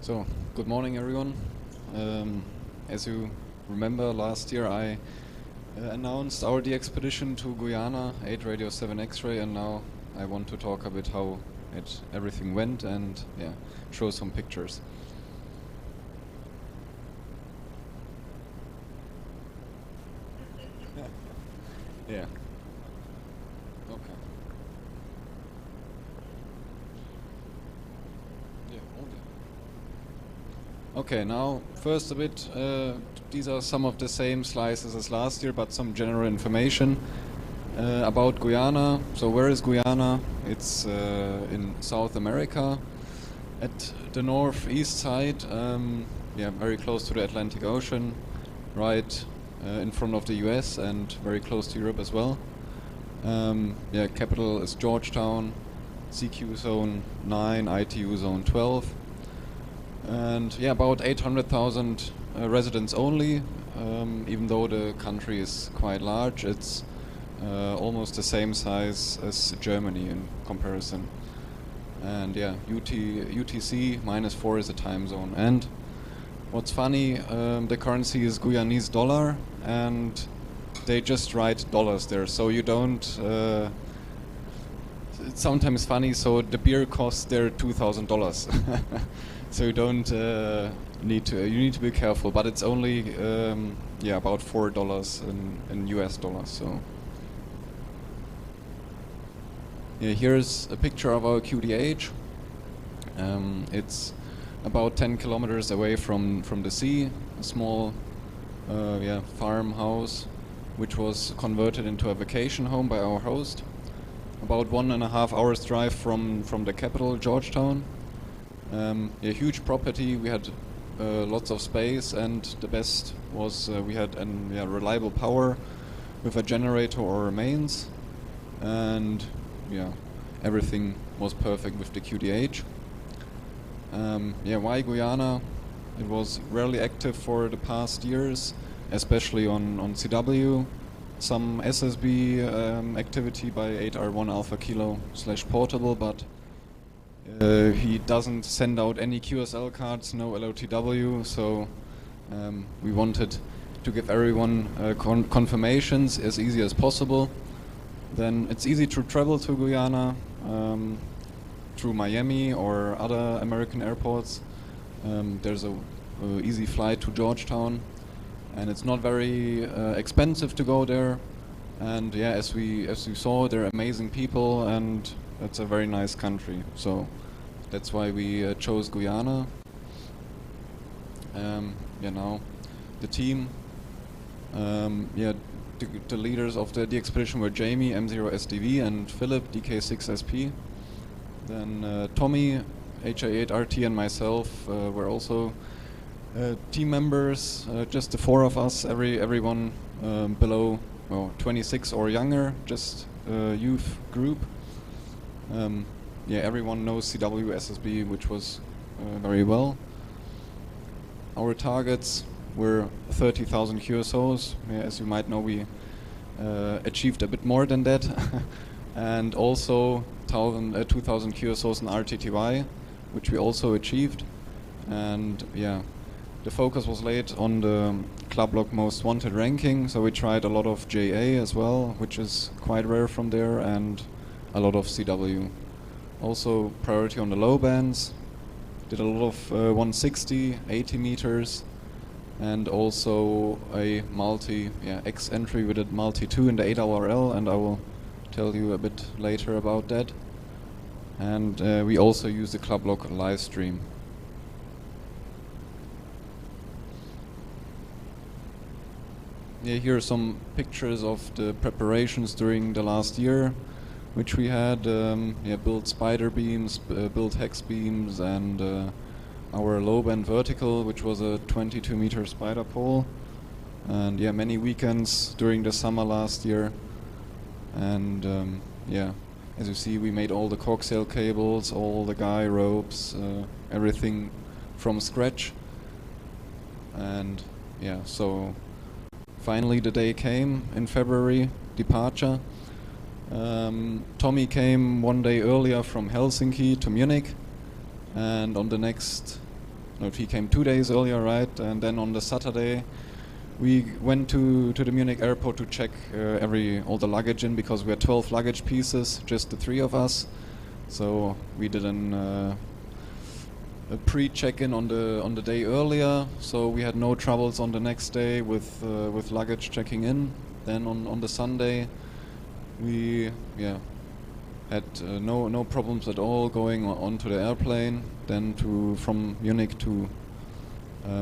So, good morning everyone. As you remember, last year I announced our Dx-pedtion to Guyana, 8 Radio 7 X-ray, and now I want to talk a bit how everything went and show some pictures. Yeah. Okay. Yeah, okay, now first a bit, these are some of the same slices as last year, but some general information about Guyana. So where is Guyana? It's in South America, at the northeast side, very close to the Atlantic Ocean, right in front of the US and very close to Europe as well. Capital is Georgetown, CQ zone 9, ITU zone 12. And about 800,000 residents only, even though the country is quite large. It's almost the same size as Germany in comparison. And UTC -4 is the time zone. And what's funny, the currency is Guyanese dollar, and they just write dollars there, so you don't. It's sometimes funny. So the beer costs there $2,000. So you don't need to. You need to be careful, but it's only about $4 in US dollars. So here's a picture of our QDH. It's about 10 kilometers away from the sea. A small farmhouse, which was converted into a vacation home by our host. About 1.5 hours drive from the capital, Georgetown. Huge property. We had lots of space, and the best was we had reliable power with a generator or mains, and everything was perfect with the QDH. Why Guyana? It was rarely active for the past years, especially on CW. Some SSB activity by 8R1 Alpha Kilo / portable, but he doesn't send out any QSL cards, no LOTW, so we wanted to give everyone confirmations as easy as possible. Then it's easy to travel to Guyana through Miami or other American airports. There's a easy flight to Georgetown, and it's not very expensive to go there. And as we saw, they're amazing people, and it's a very nice country. So that's why we chose Guyana. Now the team, the leaders of the Dx-pedtion were Jamie, M0SDV, and Philip, DK6SP. Then Tommy, HA8RT, and myself were also team members. Just the 4 of us, everyone below 26 or younger, just youth group. Everyone knows CW SSB, which was very well. Our targets were 30,000 QSOs. As you might know, we achieved a bit more than that. And also 2,000 QSOs in RTTY, which we also achieved. And the focus was laid on the Club Log Most Wanted ranking, so we tried a lot of JA as well, which is quite rare from there, and a lot of CW. Also priority on the low bands, did a lot of 160, 80 meters, and also a multi X entry. We did multi 2 in the 8LRL, and I will tell you a bit later about that. And we also use the Club Log live stream. Here are some pictures of the preparations during the last year, which we had. Built spider beams, built hex beams, and our low band vertical, which was a 22-meter spider pole. And many weekends during the summer last year. And as you see, we made all the coaxial cables, all the guy ropes, everything from scratch. And so finally the day came in February, departure. Tommy came one day earlier from Helsinki to Munich, and on the next no, he came 2 days earlier, right? And then on the Saturday, we went to the Munich airport to check all the luggage in, because we had 12 luggage pieces, just the 3 of us. So we did a pre-check-in on the day earlier, so we had no troubles on the next day with luggage checking in. Then on the Sunday, we had no problems at all going onto the airplane. Then from Munich to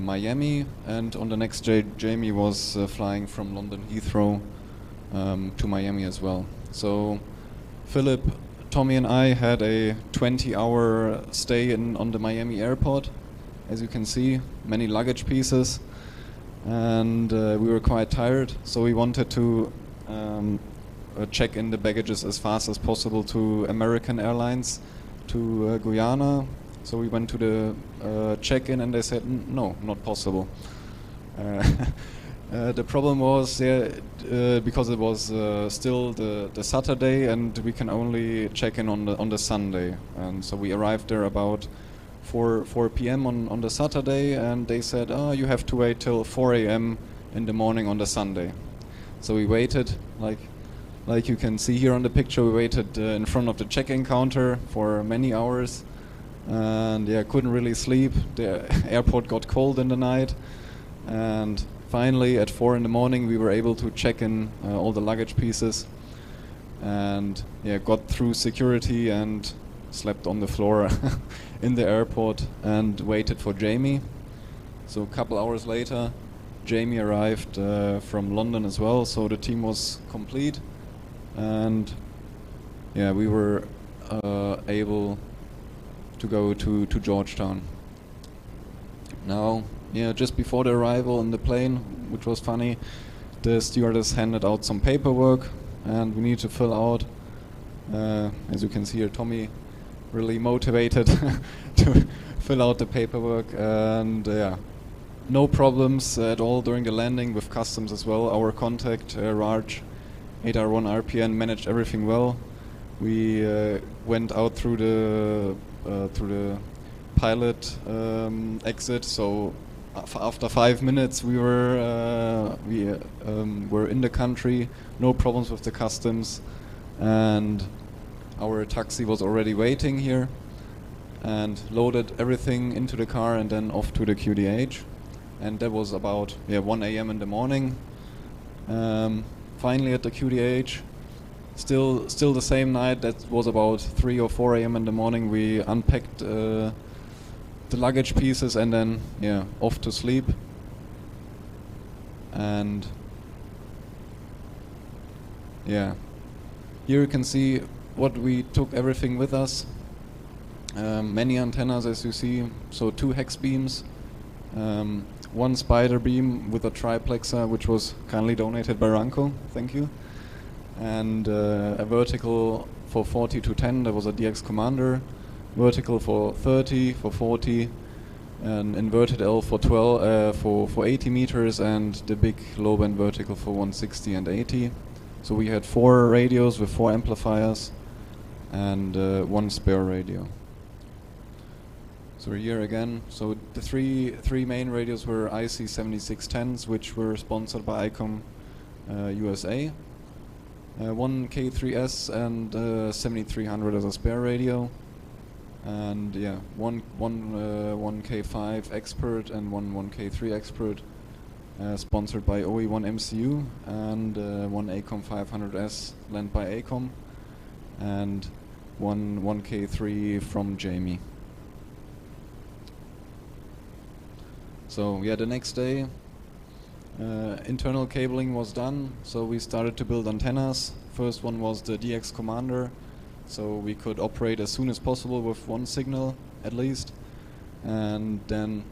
Miami, and on the next day Jamie was flying from London Heathrow to Miami as well. So Philip, Tommy and I had a 20-hour stay on the Miami airport. As you can see, many luggage pieces, and we were quite tired, so we wanted to check in the baggages as fast as possible to American Airlines to Guyana. So we went to the check-in, and they said no, not possible. The problem was because it was still the Saturday, and we can only check in on the Sunday. And so we arrived there about 4 p.m. on the Saturday, and they said, you have to wait till 4 a.m. in the morning on the Sunday. So we waited, like you can see here on the picture, we waited in front of the check-in counter for many hours, and couldn't really sleep. The airport got cold in the night, and finally at 4 in the morning we were able to check in all the luggage pieces, and got through security and slept on the floor in the airport and waited for Jamie. So a couple hours later Jamie arrived from London as well, so the team was complete, and we were able to go to Georgetown. Now, just before the arrival in the plane, which was funny, the stewardess handed out some paperwork, and we need to fill out. As you can see here, Tommy really motivated to fill out the paperwork, and no problems at all during the landing with customs as well. Our contact, Raj, 8R1 RPN, managed everything well. We went out through the pilot exit, so after 5 minutes we were in the country, no problems with the customs, and our taxi was already waiting here, and loaded everything into the car and then off to the QDH. And that was about 1 a.m. in the morning. Finally at the QDH, still the same night, that was about 3 or 4 a.m. in the morning, we unpacked the luggage pieces and then off to sleep. And here you can see what we took everything with us. Many antennas, as you see, so 2 hex beams, 1 spider beam with a triplexer, which was kindly donated by Ranko, thank you, and a vertical for 40 to 10, that was a DX commander, vertical for 30, for 40, an inverted L for 12, for 80 meters, and the big low band vertical for 160 and 80. So we had 4 radios with 4 amplifiers and 1 spare radio. So here again, so the three main radios were IC 7610s, which were sponsored by ICOM USA. 1 K3S and 7300 as a spare radio, and one K5 expert and one K3 expert, sponsored by OE1 MCU, and 1 ACOM 500S lent by ACOM, and one K3 from Jamie. So the next day, internal cabling was done, so we started to build antennas. First one was the DX commander, so we could operate as soon as possible with 1 signal at least. And then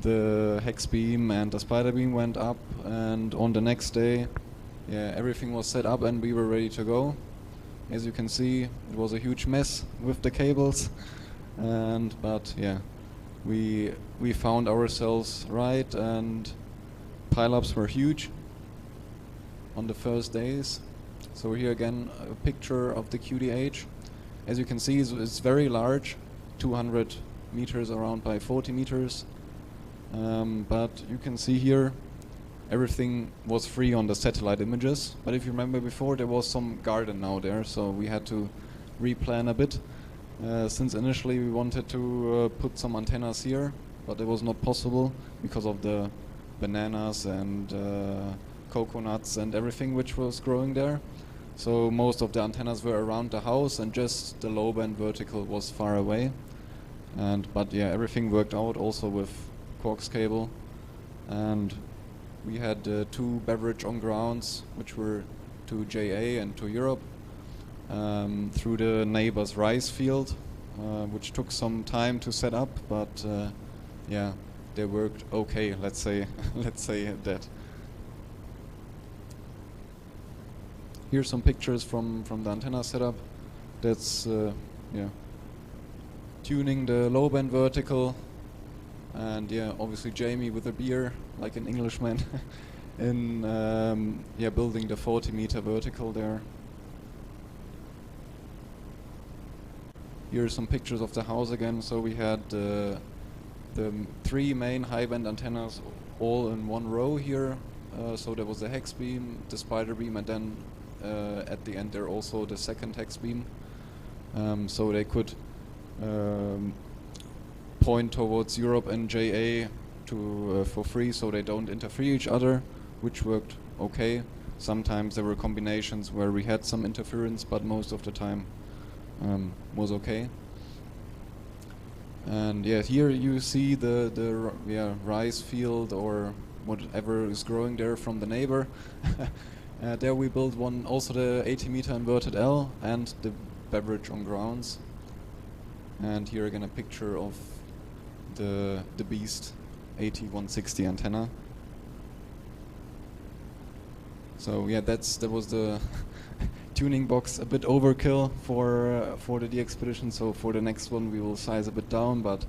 the hex beam and the spider beam went up, and on the next day, everything was set up and we were ready to go. As you can see, it was a huge mess with the cables, but we found ourselves right, and pileups were huge on the first days. So here again a picture of the QDH. As you can see, it's very large, 200 meters around by 40 meters. But you can see here everything was free on the satellite images. But if you remember before, there was some garden now there, so we had to replan a bit. Since initially we wanted to put some antennas here, but it was not possible because of the bananas and coconuts and everything which was growing there. So most of the antennas were around the house and just the low band vertical was far away. But yeah, everything worked out also with coax cable. And we had 2 beverage on grounds which were to JA and to Europe through the neighbor's rice field, which took some time to set up, but yeah, they worked okay, let's say let's say that. Here's some pictures from the antenna setup. That's yeah, tuning the low band vertical, and yeah, obviously Jamie with a beer like an Englishman in yeah, building the 40 meter vertical there. Here are some pictures of the house again. So we had the 3 main high band antennas all in one row here. So there was the hex beam, the spider beam, and then at the end there also the second hex beam. So they could point towards Europe and JA to for free, so they don't interfere each other, which worked okay. Sometimes there were combinations where we had some interference, but most of the time was okay. And yeah, here you see the rice field or whatever is growing there from the neighbor. There we built one, also the 80 meter inverted L and the beverage on grounds. And here again a picture of the beast 8160 antenna. So yeah, that was the tuning box, a bit overkill for the Dx-pedtion. So for the next one we will size a bit down, but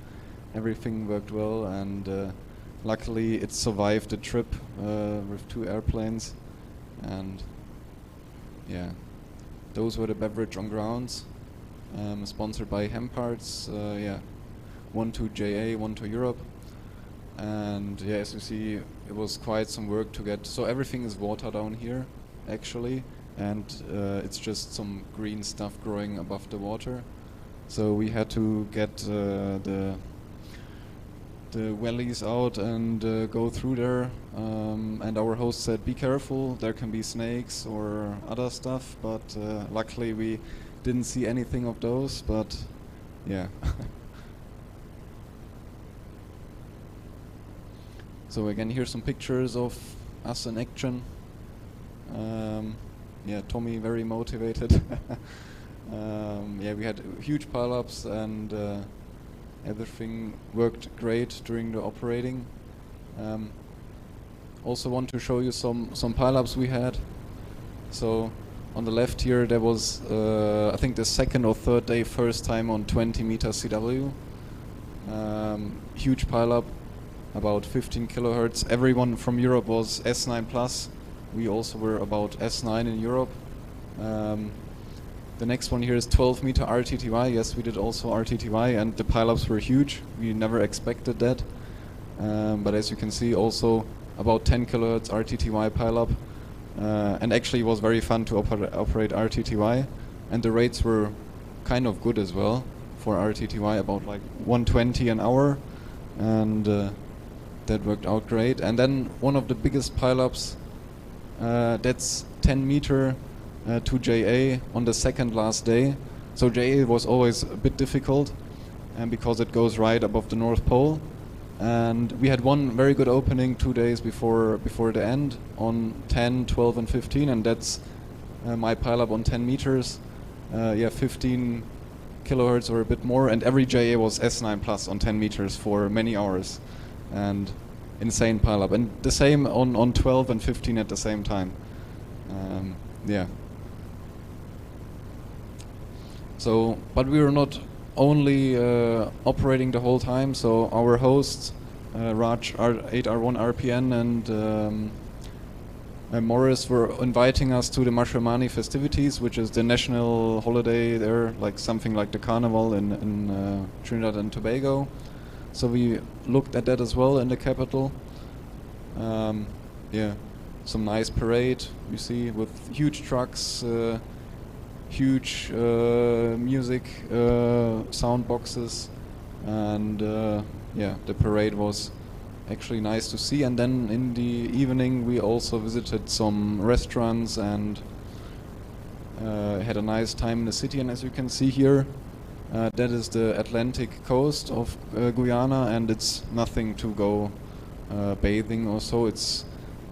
everything worked well, and luckily it survived the trip with 2 airplanes. And yeah, those were the beverage on grounds, sponsored by Hemparts. Yeah, 1 to JA, 1 to Europe. And yeah, as you see, it was quite some work to get. So everything is water down here, actually, and it's just some green stuff growing above the water. So we had to get the wellies out and go through there. And our host said, "Be careful, there can be snakes or other stuff." But luckily we didn't see anything of those. But yeah. So again, here's some pictures of us in action. Yeah, Tommy very motivated. Yeah, we had huge pile-ups, and everything worked great during the operating. Also want to show you some pile-ups we had. So on the left here, there was I think the second or third day, first time on 20 meter CW. Huge pile-up. About 15 kilohertz. Everyone from Europe was S9 plus. We also were about S9 in Europe. The next one here is 12 meter RTTY. Yes, we did also RTTY, and the pileups were huge. We never expected that. But as you can see, also about 10 kilohertz RTTY pileup. And actually it was very fun to operate RTTY. And the rates were kind of good as well for RTTY, about like 120 an hour. And that worked out great. And then one of the biggest pileups, that's 10 meter to JA on the second last day. So JA was always a bit difficult, and because it goes right above the North Pole. And we had one very good opening 2 days before the end on 10, 12 and 15, and that's my pileup on 10 meters. Yeah, 15 kilohertz or a bit more, and every JA was S9 plus on 10 meters for many hours. And insane pileup, and the same on 12 and 15 at the same time. Yeah. So, but we were not only operating the whole time. So our hosts, Raj 8R1 RPN and Morris were inviting us to the Mashramani festivities, which is the national holiday there, like something like the carnival in Trinidad and Tobago. So we looked at that as well in the capital. Yeah, some nice parade you see with huge trucks, huge music, sound boxes, and yeah, the parade was actually nice to see. And then in the evening we also visited some restaurants and had a nice time in the city. And as you can see here, that is the Atlantic coast of Guyana, and it's nothing to go bathing or so. It's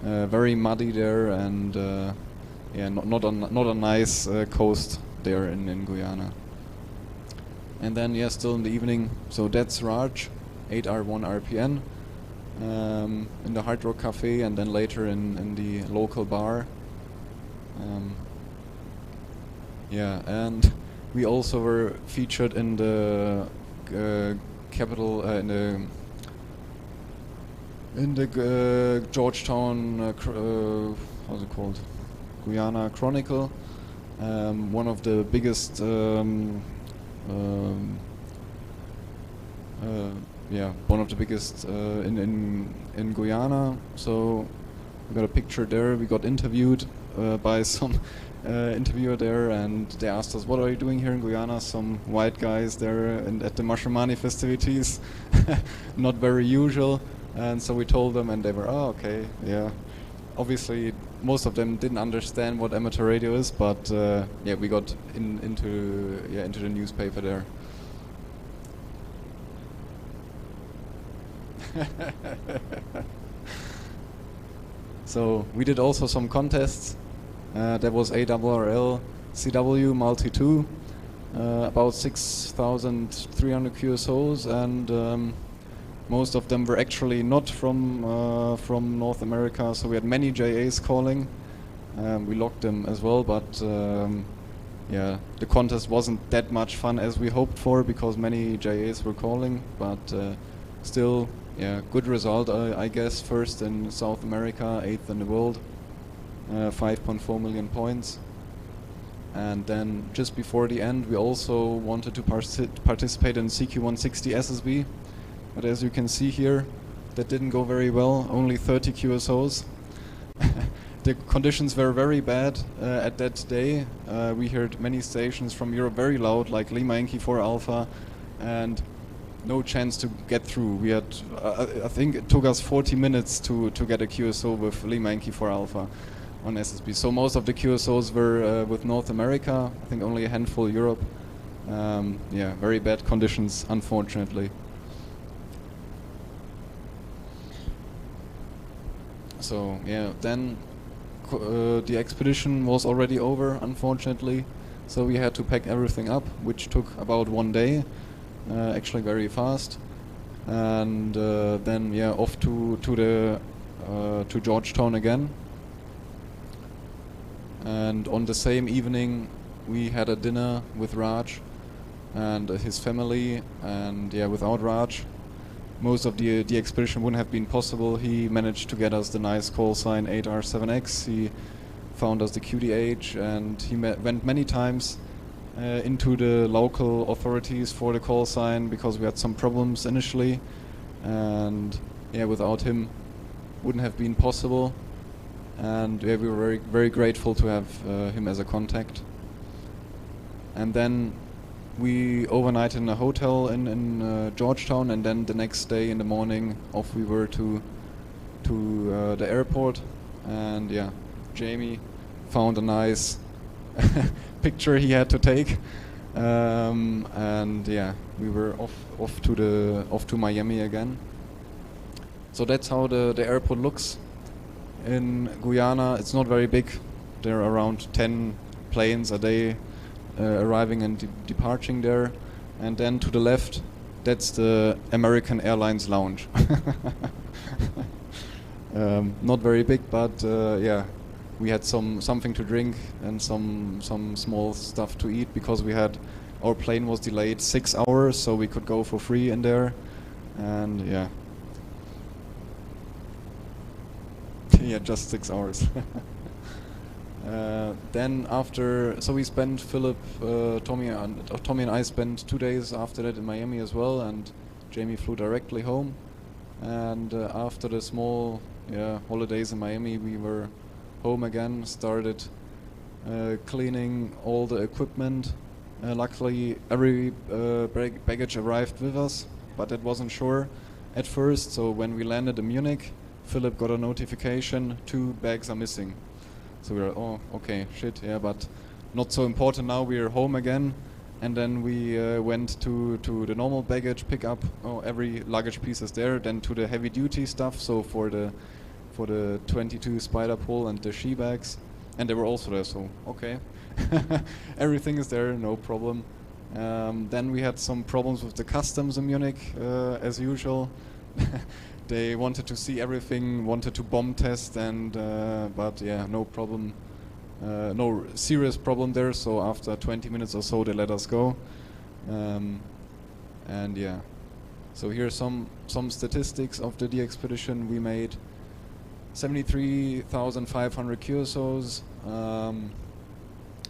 very muddy there, and yeah, not a nice coast there in Guyana. And then yeah, still in the evening, so that's Raj, 8R1 RPN, in the Hard Rock Cafe, and then later in the local bar. Yeah, and we also were featured in the capital, in the Georgetown, how's it called? Guyana Chronicle, one of the biggest, yeah, one of the biggest in Guyana. So we got a picture there. We got interviewed by some interviewer there, and they asked us, "What are you doing here in Guyana?" Some white guys there at the Mashramani festivities, not very usual. And so we told them, and they were, "Oh, okay, yeah." Obviously, most of them didn't understand what amateur radio is, but yeah, we got into the newspaper there. So we did also some contests. There was ARRL CW Multi 2, about 6,300 QSOs, and most of them were actually not from North America. So we had many JAs calling. We logged them as well, but yeah, the contest wasn't that much fun as we hoped for, because many JAs were calling. But still, yeah, good result, I guess. First in South America, 8th in the world, 5.4 million points. And then just before the end, we also wanted to participate in CQ160 SSB. But as you can see here, that didn't go very well, only 30 QSOs. The conditions were very bad at that day. We heard many stations from Europe very loud, like Lima Yankee 4 Alpha, and no chance to get through. We had, I think it took us 40 minutes to get a QSO with Lima Yankee 4 Alpha on SSB. So most of the QSOs were with North America, I think only a handful Europe. Yeah, very bad conditions, unfortunately. So yeah, then the expedition was already over, unfortunately. So we had to pack everything up, which took about 1 day, actually very fast. And then yeah, off to Georgetown again. And on the same evening, we had a dinner with Raj and his family. And yeah, without Raj, most of the expedition wouldn't have been possible. He managed to get us the nice call sign 8R7X. He found us the QDH, and he went many times into the local authorities for the call sign, because we had some problems initially. And yeah, without him, wouldn't have been possible. And yeah, we were very, very grateful to have him as a contact. And then we overnighted in a hotel in Georgetown, and then the next day in the morning off we were to the airport. And yeah, Jamie found a nice picture he had to take, and yeah, we were off to Miami again. So that's how the airport looks in Guyana. It's not very big. There are around 10 planes a day arriving and departing there. And then to the left, that's the American Airlines lounge. Not very big, but yeah, we had something to drink and some small stuff to eat, because our plane was delayed 6 hours, so we could go for free in there. And yeah. yeah, just 6 hours. Then after, so we spent Tommy and I spent 2 days after that in Miami as well, and Jamie flew directly home. And after the small holidays in Miami, we were home again, started cleaning all the equipment. Luckily, every baggage arrived with us, but it wasn't sure at first. So when we landed in Munich, Philip got a notification, 2 bags are missing. So we were, oh, okay, shit, yeah, but not so important now. We are home again, and then we went to the normal baggage pickup. Oh, every luggage piece is there. Then to the heavy duty stuff. So for the 22 spider pole and the she bags, and they were also there. So okay, everything is there, no problem. Then we had some problems with the customs in Munich, as usual. They wanted to see everything, wanted to bomb test, and but yeah, no problem, no serious problem there. So after 20 minutes or so, they let us go. And yeah, so here are some statistics of the Dx-pedtion. We made 73,500 QSOs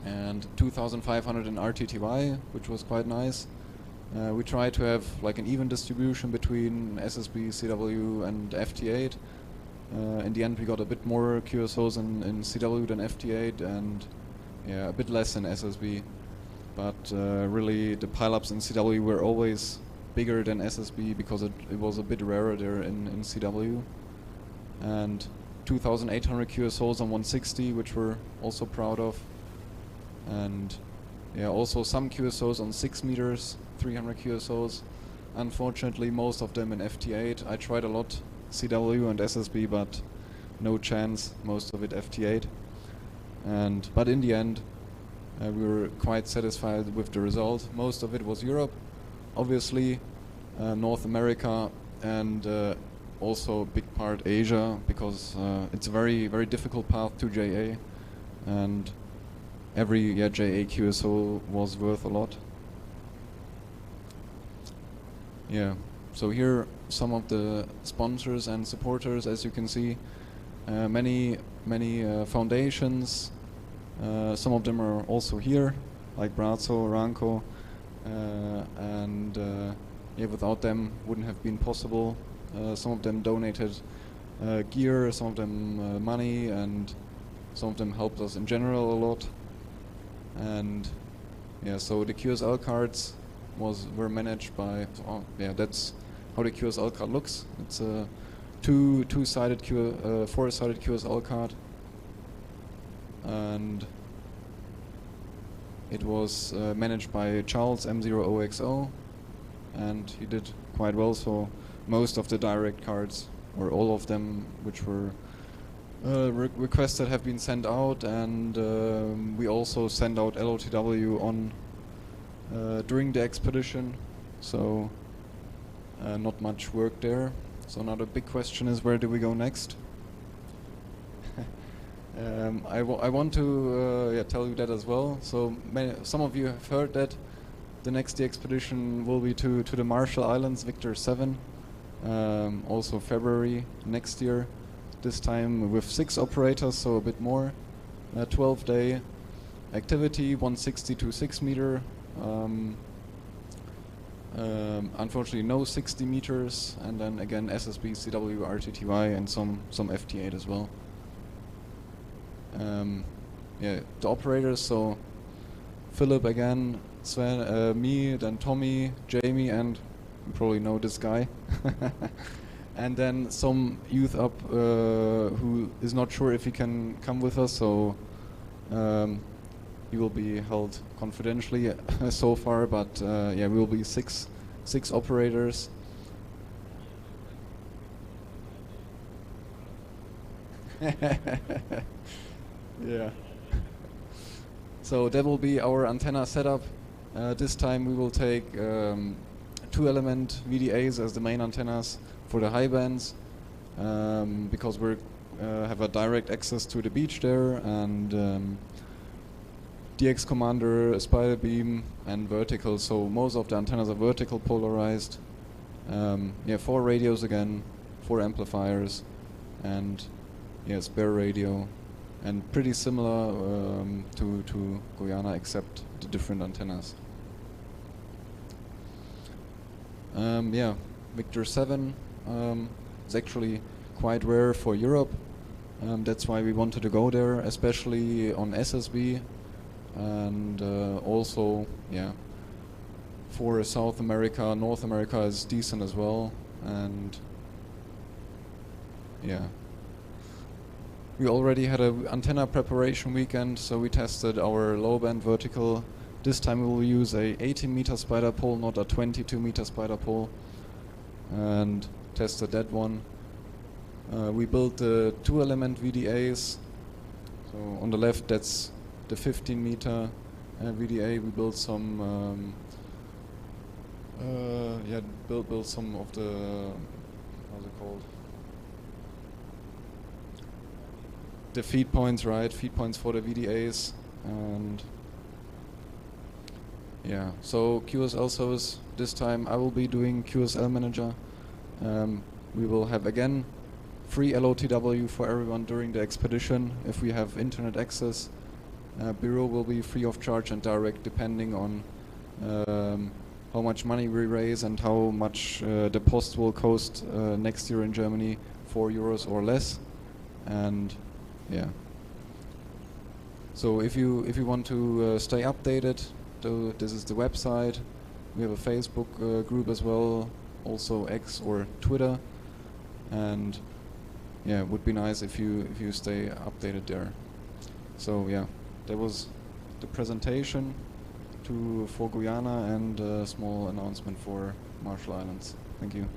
and 2,500 in RTTY, which was quite nice. We try to have like an even distribution between SSB, CW and FT8. In the end we got a bit more QSOs in CW than FT8 and yeah, a bit less in SSB. But really the pileups in CW were always bigger than SSB because it was a bit rarer there in CW. And 2,800 QSOs on 160, which we're also proud of. And yeah, also some QSOs on 6 meters, 300 QSOs. Unfortunately, most of them in FT8. I tried a lot CW and SSB, but no chance. Most of it FT8. But in the end, we were quite satisfied with the result. Most of it was Europe, obviously, North America, and also a big part Asia, because it's a very, very difficult path to JA, and every JA QSO was worth a lot. Yeah, so here are some of the sponsors and supporters. As you can see, many foundations. Some of them are also here, like Brazzo, Ranco, and yeah, without them wouldn't have been possible. Some of them donated gear, some of them money, and some of them helped us in general a lot. And yeah, so the QSL cards were managed by, that's how the QSL card looks. It's a four-sided QSL card, and it was managed by Charles M0OXO, and he did quite well. So most of the direct cards, or all of them, which were requested, have been sent out, and we also send out LOTW on during the expedition, so not much work there. So now the big question is, where do we go next? I want to tell you that as well. So some of you have heard that the next expedition will be to the Marshall Islands, Victor 7, also February next year. This time with 6 operators, so a bit more. 12-day activity, 160 to 6 meter. Unfortunately, no 60 meters, and then again SSB, CW, RTTY, and some FT8 as well. Yeah, the operators. So Philip again, Sven, me, then Tommy, Jamie, and you probably know this guy. And then some youth up who is not sure if he can come with us, so he will be held confidentially so far, but yeah, we will be six operators. Yeah. So that will be our antenna setup. This time we will take 2-element VDAs as the main antennas for the high bands, because we have a direct access to the beach there, and DX Commander, Spider Beam, and vertical. So most of the antennas are vertical polarized. Yeah, 4 radios again, 4 amplifiers, and yeah, spare radio, and pretty similar to Guyana, except the different antennas. Yeah, Victor 7 is actually quite rare for Europe. That's why we wanted to go there, especially on SSB, and also, yeah, for South America, North America is decent as well, and yeah. We already had an antenna preparation weekend, so we tested our low band vertical. This time we will use a 18 meter spider pole, not a 22 meter spider pole, and tested that one. We built the 2-element VDAs. So on the left, that's the 15 meter VDA. We built some, built some of the, how's it called? The feed points, right? Feed points for the VDAs, and yeah. So QSL service this time. I will be doing QSL manager. We will have again free LOTW for everyone during the expedition if we have internet access. Bureau will be free of charge and direct, depending on how much money we raise and how much the post will cost next year in Germany, €4 or less, and yeah. So if you want to stay updated, this is the website. We have a Facebook group as well, also X or Twitter, and yeah, it would be nice if you stay updated there. So yeah, that was the presentation for Guyana and a small announcement for Marshall Islands. Thank you.